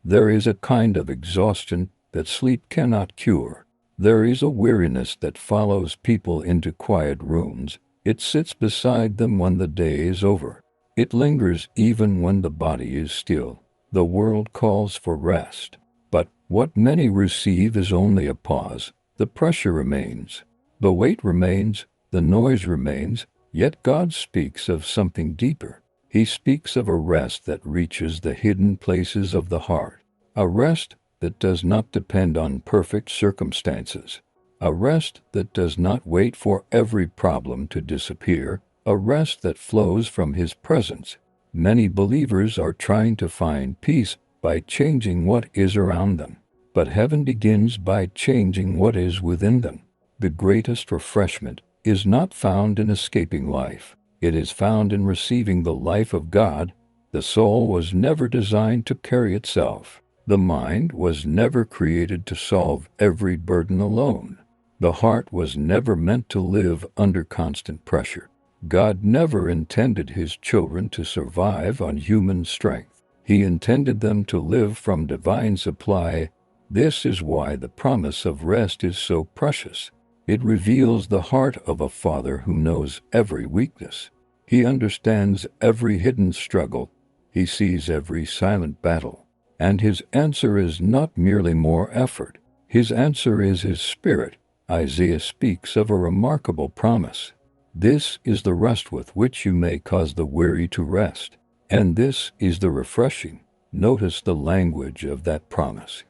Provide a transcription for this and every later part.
There is a kind of exhaustion that sleep cannot cure. There is a weariness that follows people into quiet rooms. It sits beside them when the day is over. It lingers even when the body is still. The world calls for rest. But what many receive is only a pause. The pressure remains. The weight remains. The noise remains. Yet God speaks of something deeper. He speaks of a rest that reaches the hidden places of the heart. A rest that does not depend on perfect circumstances. A rest that does not wait for every problem to disappear. A rest that flows from His presence. Many believers are trying to find peace by changing what is around them. But heaven begins by changing what is within them. The greatest refreshment is not found in escaping life. It is found in receiving the life of God. The soul was never designed to carry itself. The mind was never created to solve every burden alone. The heart was never meant to live under constant pressure. God never intended His children to survive on human strength. He intended them to live from divine supply. This is why the promise of rest is so precious. It reveals the heart of a Father who knows every weakness. He understands every hidden struggle. He sees every silent battle. And His answer is not merely more effort. His answer is His Spirit. Isaiah speaks of a remarkable promise. This is the rest with which you may cause the weary to rest. And this is the refreshing. Notice the language of that promise.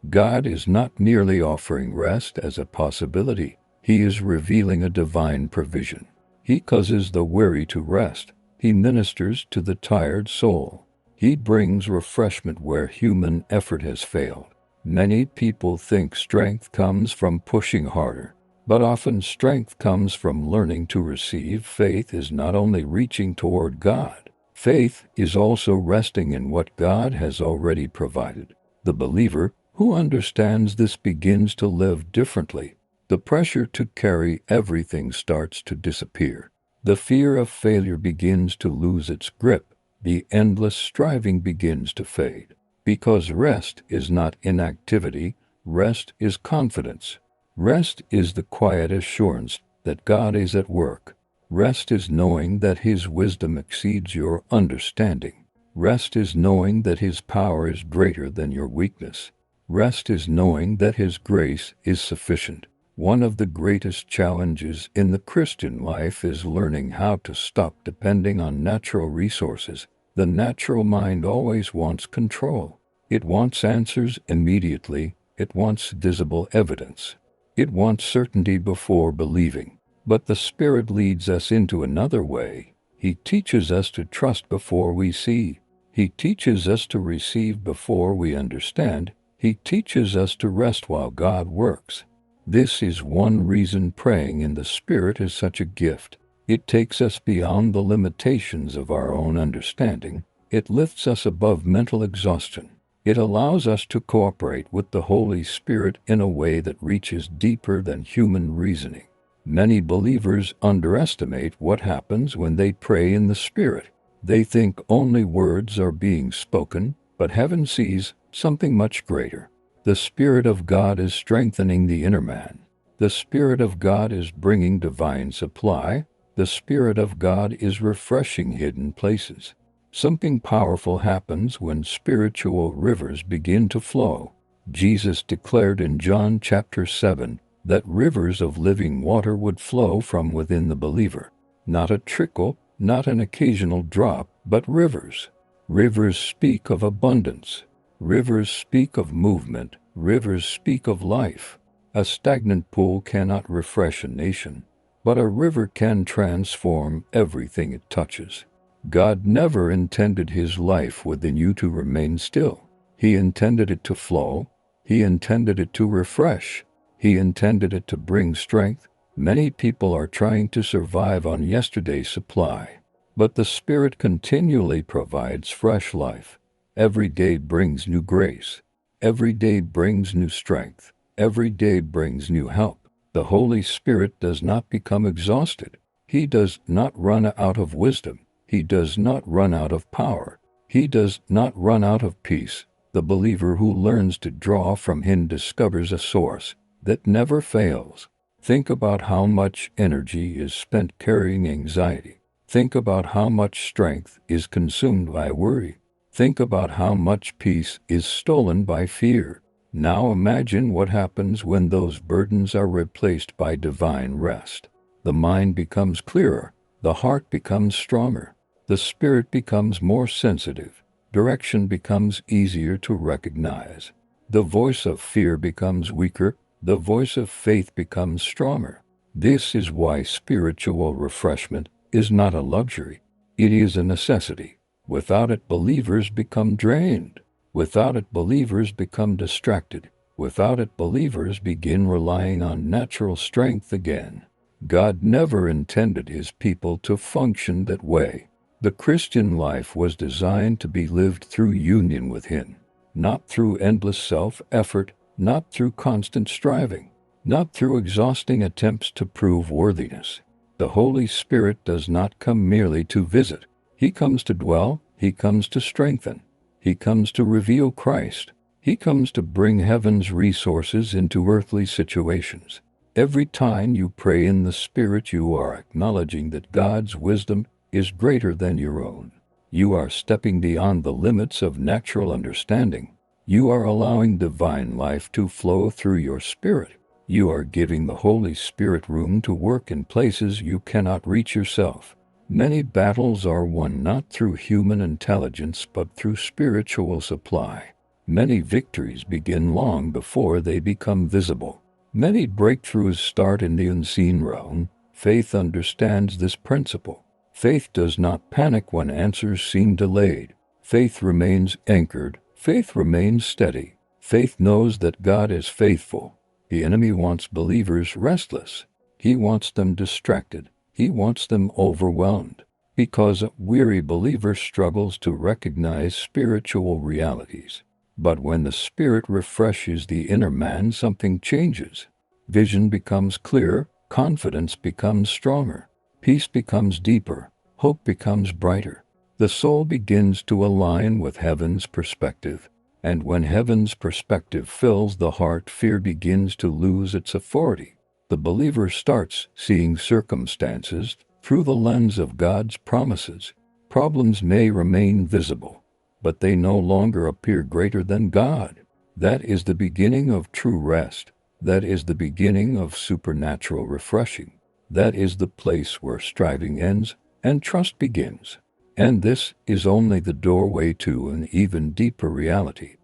God is not merely offering rest as a possibility. He is revealing a divine provision. He causes the weary to rest. He ministers to the tired soul. He brings refreshment where human effort has failed. Many people think strength comes from pushing harder, but often strength comes from learning to receive. Faith is not only reaching toward God. Faith is also resting in what God has already provided. The believer who understands this begins to live differently. The pressure to carry everything starts to disappear. The fear of failure begins to lose its grip. The endless striving begins to fade. Because rest is not inactivity, rest is confidence. Rest is the quiet assurance that God is at work. Rest is knowing that His wisdom exceeds your understanding. Rest is knowing that His power is greater than your weakness. Rest is knowing that His grace is sufficient. One of the greatest challenges in the Christian life is learning how to stop depending on natural resources. The natural mind always wants control. It wants answers immediately. It wants visible evidence. It wants certainty before believing. But the Spirit leads us into another way. He teaches us to trust before we see. He teaches us to receive before we understand. He teaches us to rest while God works. This is one reason praying in the Spirit is such a gift. It takes us beyond the limitations of our own understanding. It lifts us above mental exhaustion. It allows us to cooperate with the Holy Spirit in a way that reaches deeper than human reasoning. Many believers underestimate what happens when they pray in the Spirit. They think only words are being spoken, but heaven sees something much greater. The Spirit of God is strengthening the inner man. The Spirit of God is bringing divine supply. The Spirit of God is refreshing hidden places. Something powerful happens when spiritual rivers begin to flow. Jesus declared in John chapter 7 that rivers of living water would flow from within the believer. Not a trickle, not an occasional drop, but rivers. Rivers speak of abundance. Rivers speak of movement. Rivers speak of life. A stagnant pool cannot refresh a nation, but a river can transform everything it touches. God never intended His life within you to remain still. He intended it to flow. He intended it to refresh. He intended it to bring strength. Many people are trying to survive on yesterday's supply, but the Spirit continually provides fresh life. Every day brings new grace. Every day brings new strength. Every day brings new help. The Holy Spirit does not become exhausted. He does not run out of wisdom. He does not run out of power. He does not run out of peace. The believer who learns to draw from Him discovers a source that never fails. Think about how much energy is spent carrying anxiety. Think about how much strength is consumed by worry. Think about how much peace is stolen by fear. Now imagine what happens when those burdens are replaced by divine rest. The mind becomes clearer, the heart becomes stronger, the spirit becomes more sensitive, direction becomes easier to recognize. The voice of fear becomes weaker, the voice of faith becomes stronger. This is why spiritual refreshment is not a luxury. It is a necessity. Without it, believers become drained. Without it, believers become distracted. Without it, believers begin relying on natural strength again. God never intended His people to function that way. The Christian life was designed to be lived through union with Him, not through endless self-effort, not through constant striving, not through exhausting attempts to prove worthiness. The Holy Spirit does not come merely to visit. He comes to dwell, He comes to strengthen, He comes to reveal Christ, He comes to bring heaven's resources into earthly situations. Every time you pray in the Spirit, you are acknowledging that God's wisdom is greater than your own. You are stepping beyond the limits of natural understanding. You are allowing divine life to flow through your spirit. You are giving the Holy Spirit room to work in places you cannot reach yourself. Many battles are won not through human intelligence but through spiritual supply. Many victories begin long before they become visible. Many breakthroughs start in the unseen realm. Faith understands this principle. Faith does not panic when answers seem delayed. Faith remains anchored. Faith remains steady. Faith knows that God is faithful. The enemy wants believers restless. He wants them distracted. He wants them overwhelmed. Because a weary believer struggles to recognize spiritual realities. But when the Spirit refreshes the inner man, something changes. Vision becomes clearer, confidence becomes stronger, peace becomes deeper, hope becomes brighter. The soul begins to align with heaven's perspective. And when heaven's perspective fills the heart, fear begins to lose its authority. The believer starts seeing circumstances through the lens of God's promises. Problems may remain visible, but they no longer appear greater than God. That is the beginning of true rest. That is the beginning of supernatural refreshing. That is the place where striving ends and trust begins. And this is only the doorway to an even deeper reality.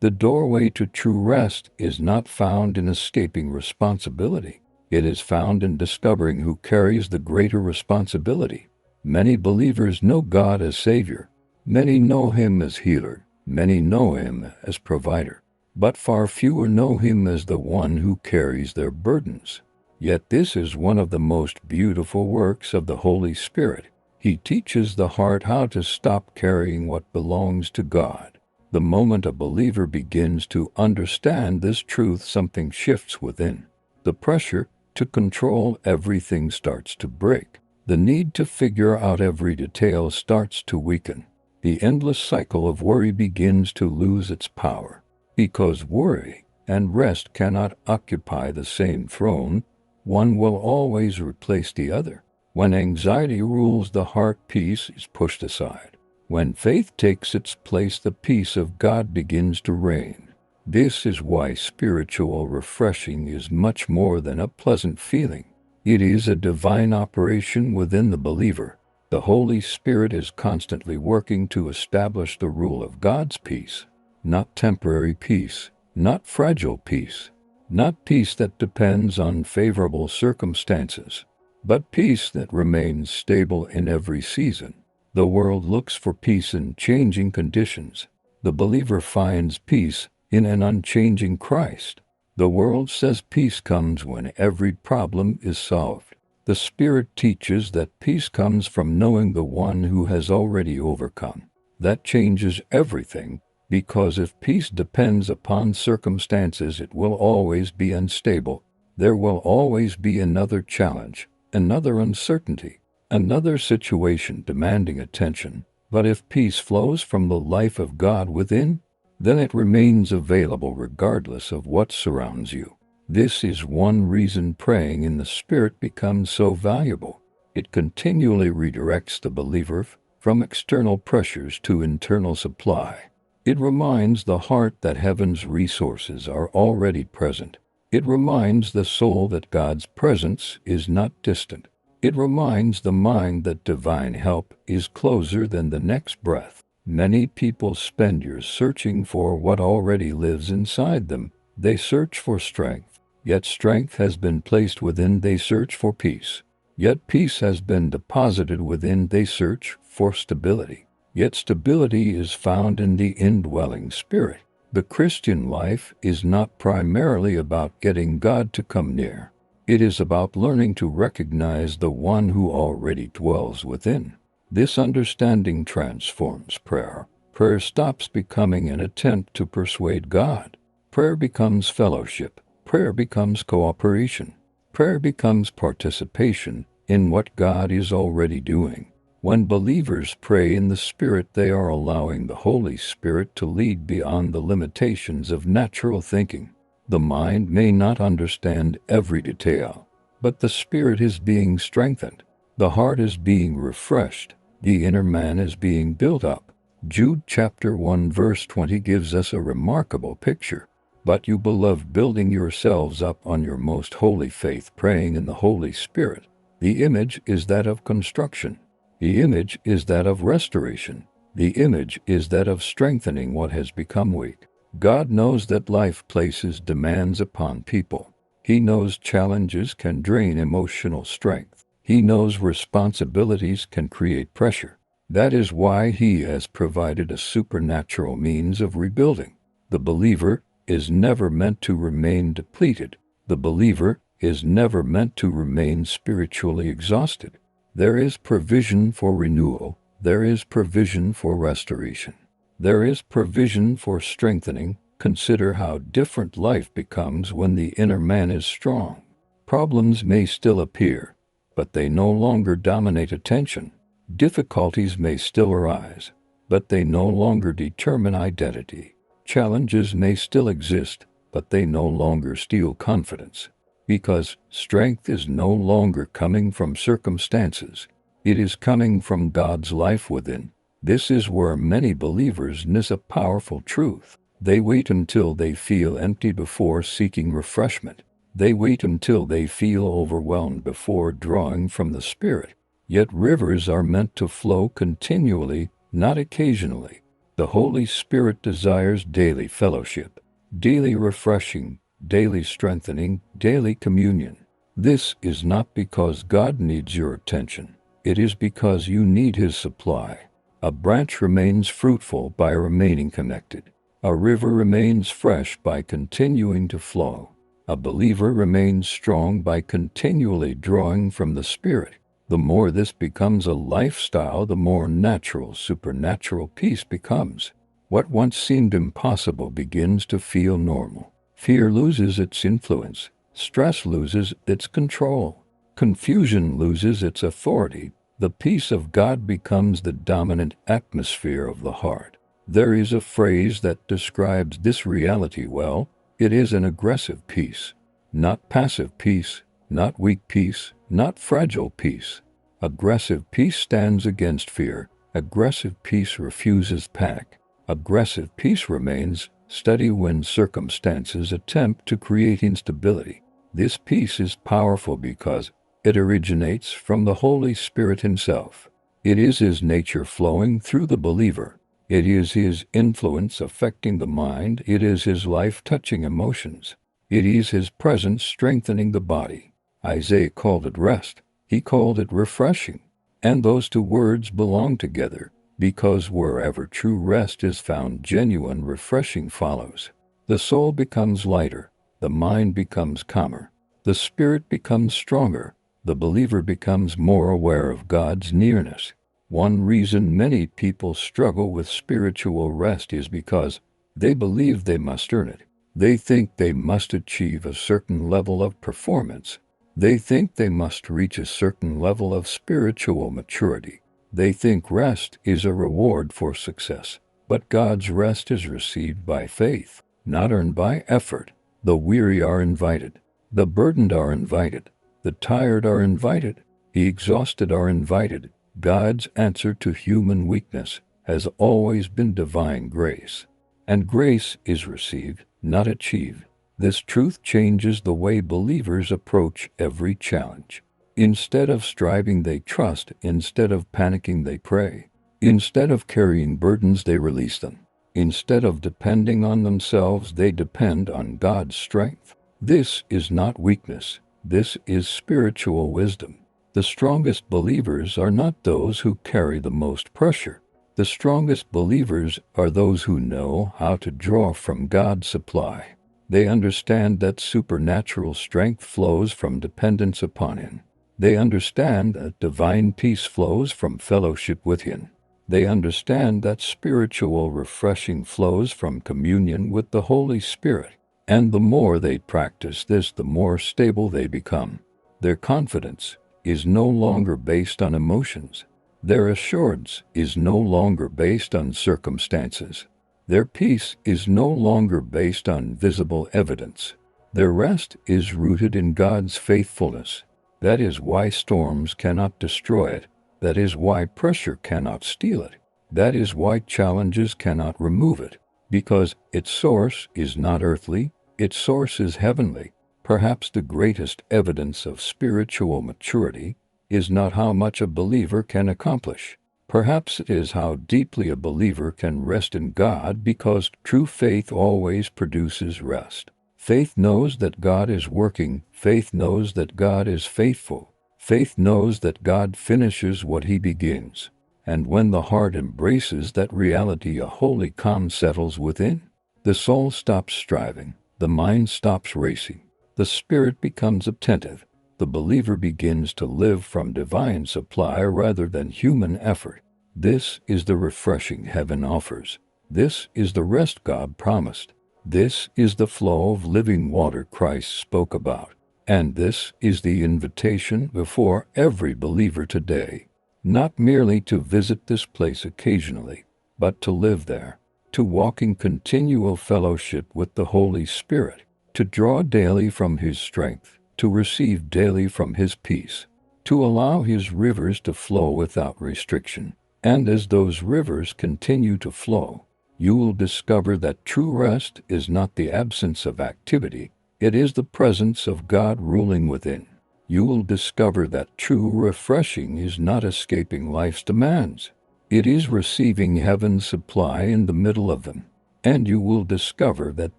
The doorway to true rest is not found in escaping responsibility. It is found in discovering who carries the greater responsibility. Many believers know God as Savior. Many know Him as healer. Many know Him as provider. But far fewer know Him as the one who carries their burdens. Yet this is one of the most beautiful works of the Holy Spirit. He teaches the heart how to stop carrying what belongs to God. The moment a believer begins to understand this truth, something shifts within. The pressure to control everything starts to break. The need to figure out every detail starts to weaken. The endless cycle of worry begins to lose its power. Because worry and rest cannot occupy the same throne, one will always replace the other. When anxiety rules the heart, peace is pushed aside. When faith takes its place, the peace of God begins to reign. This is why spiritual refreshing is much more than a pleasant feeling. It is a divine operation within the believer. The Holy Spirit is constantly working to establish the rule of God's peace. Not temporary peace, not fragile peace, not peace that depends on favorable circumstances, but peace that remains stable in every season. The world looks for peace in changing conditions. The believer finds peace in an unchanging Christ. The world says peace comes when every problem is solved. The Spirit teaches that peace comes from knowing the one who has already overcome. That changes everything, because if peace depends upon circumstances, it will always be unstable. There will always be another challenge, another uncertainty, another situation demanding attention. But if peace flows from the life of God within, then it remains available regardless of what surrounds you. This is one reason praying in the Spirit becomes so valuable. It continually redirects the believer from external pressures to internal supply. It reminds the heart that heaven's resources are already present. It reminds the soul that God's presence is not distant. It reminds the mind that divine help is closer than the next breath. Many people spend years searching for what already lives inside them. They search for strength, yet strength has been placed within. They search for peace, yet peace has been deposited within. They search for stability, yet stability is found in the indwelling Spirit. The Christian life is not primarily about getting God to come near. It is about learning to recognize the one who already dwells within. This understanding transforms prayer. Prayer stops becoming an attempt to persuade God. Prayer becomes fellowship. Prayer becomes cooperation. Prayer becomes participation in what God is already doing. When believers pray in the Spirit, they are allowing the Holy Spirit to lead beyond the limitations of natural thinking. The mind may not understand every detail, but the Spirit is being strengthened. The heart is being refreshed. The inner man is being built up. Jude chapter 1 verse 20 gives us a remarkable picture. But you, beloved, building yourselves up on your most holy faith, praying in the Holy Spirit. The image is that of construction. The image is that of restoration. The image is that of strengthening what has become weak. God knows that life places demands upon people. He knows challenges can drain emotional strength. He knows responsibilities can create pressure. That is why He has provided a supernatural means of rebuilding. The believer is never meant to remain depleted. The believer is never meant to remain spiritually exhausted. There is provision for renewal. There is provision for restoration. There is provision for strengthening. Consider how different life becomes when the inner man is strong. Problems may still appear, but they no longer dominate attention. Difficulties may still arise, but they no longer determine identity. Challenges may still exist, but they no longer steal confidence. Because strength is no longer coming from circumstances. It is coming from God's life within. This is where many believers miss a powerful truth. They wait until they feel empty before seeking refreshment. They wait until they feel overwhelmed before drawing from the Spirit. Yet rivers are meant to flow continually, not occasionally. The Holy Spirit desires daily fellowship, daily refreshing, daily strengthening, daily communion. This is not because God needs your attention. It is because you need His supply. A branch remains fruitful by remaining connected. A river remains fresh by continuing to flow. A believer remains strong by continually drawing from the Spirit. The more this becomes a lifestyle, the more natural, supernatural peace becomes. What once seemed impossible begins to feel normal. Fear loses its influence. Stress loses its control. Confusion loses its authority. The peace of God becomes the dominant atmosphere of the heart. There is a phrase that describes this reality well. It is an aggressive peace. Not passive peace, not weak peace, not fragile peace. Aggressive peace stands against fear. Aggressive peace refuses panic. Aggressive peace remains steady when circumstances attempt to create instability. This peace is powerful because it originates from the Holy Spirit Himself. It is His nature flowing through the believer. It is His influence affecting the mind. It is His life touching emotions. It is His presence strengthening the body. Isaiah called it rest. He called it refreshing. And those two words belong together. Because wherever true rest is found, genuine refreshing follows. The soul becomes lighter. The mind becomes calmer. The spirit becomes stronger. The believer becomes more aware of God's nearness. One reason many people struggle with spiritual rest is because they believe they must earn it. They think they must achieve a certain level of performance. They think they must reach a certain level of spiritual maturity. They think rest is a reward for success. But God's rest is received by faith, not earned by effort. The weary are invited. The burdened are invited. The tired are invited. The exhausted are invited. God's answer to human weakness has always been divine grace. And grace is received, not achieved. This truth changes the way believers approach every challenge. Instead of striving, they trust. Instead of panicking, they pray. Instead of carrying burdens, they release them. Instead of depending on themselves, they depend on God's strength. This is not weakness. This is spiritual wisdom. The strongest believers are not those who carry the most pressure. The strongest believers are those who know how to draw from God's supply. They understand that supernatural strength flows from dependence upon Him. They understand that divine peace flows from fellowship with Him. They understand that spiritual refreshing flows from communion with the Holy Spirit. And the more they practice this, the more stable they become. Their confidence is no longer based on emotions. Their assurance is no longer based on circumstances. Their peace is no longer based on visible evidence. Their rest is rooted in God's faithfulness. That is why storms cannot destroy it. That is why pressure cannot steal it. That is why challenges cannot remove it. Because its source is not earthly, its source is heavenly. Perhaps the greatest evidence of spiritual maturity is not how much a believer can accomplish. Perhaps it is how deeply a believer can rest in God, because true faith always produces rest. Faith knows that God is working. Faith knows that God is faithful. Faith knows that God finishes what He begins. And when the heart embraces that reality, a holy calm settles within. The soul stops striving. The mind stops racing. The spirit becomes attentive. The believer begins to live from divine supply rather than human effort. This is the refreshing heaven offers. This is the rest God promised. This is the flow of living water Christ spoke about. And this is the invitation before every believer today. Not merely to visit this place occasionally, but to live there, to walk in continual fellowship with the Holy Spirit, to draw daily from His strength, to receive daily from His peace, to allow His rivers to flow without restriction. And as those rivers continue to flow, you will discover that true rest is not the absence of activity, it is the presence of God ruling within. You will discover that true refreshing is not escaping life's demands. It is receiving heaven's supply in the middle of them. And you will discover that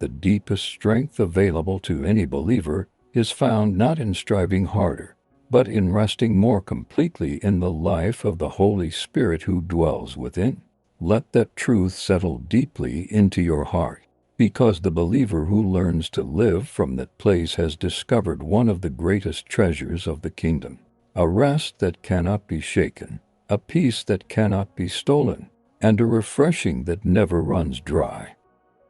the deepest strength available to any believer is found not in striving harder, but in resting more completely in the life of the Holy Spirit who dwells within. Let that truth settle deeply into your heart, because the believer who learns to live from that place has discovered one of the greatest treasures of the kingdom, a rest that cannot be shaken, a peace that cannot be stolen, and a refreshing that never runs dry.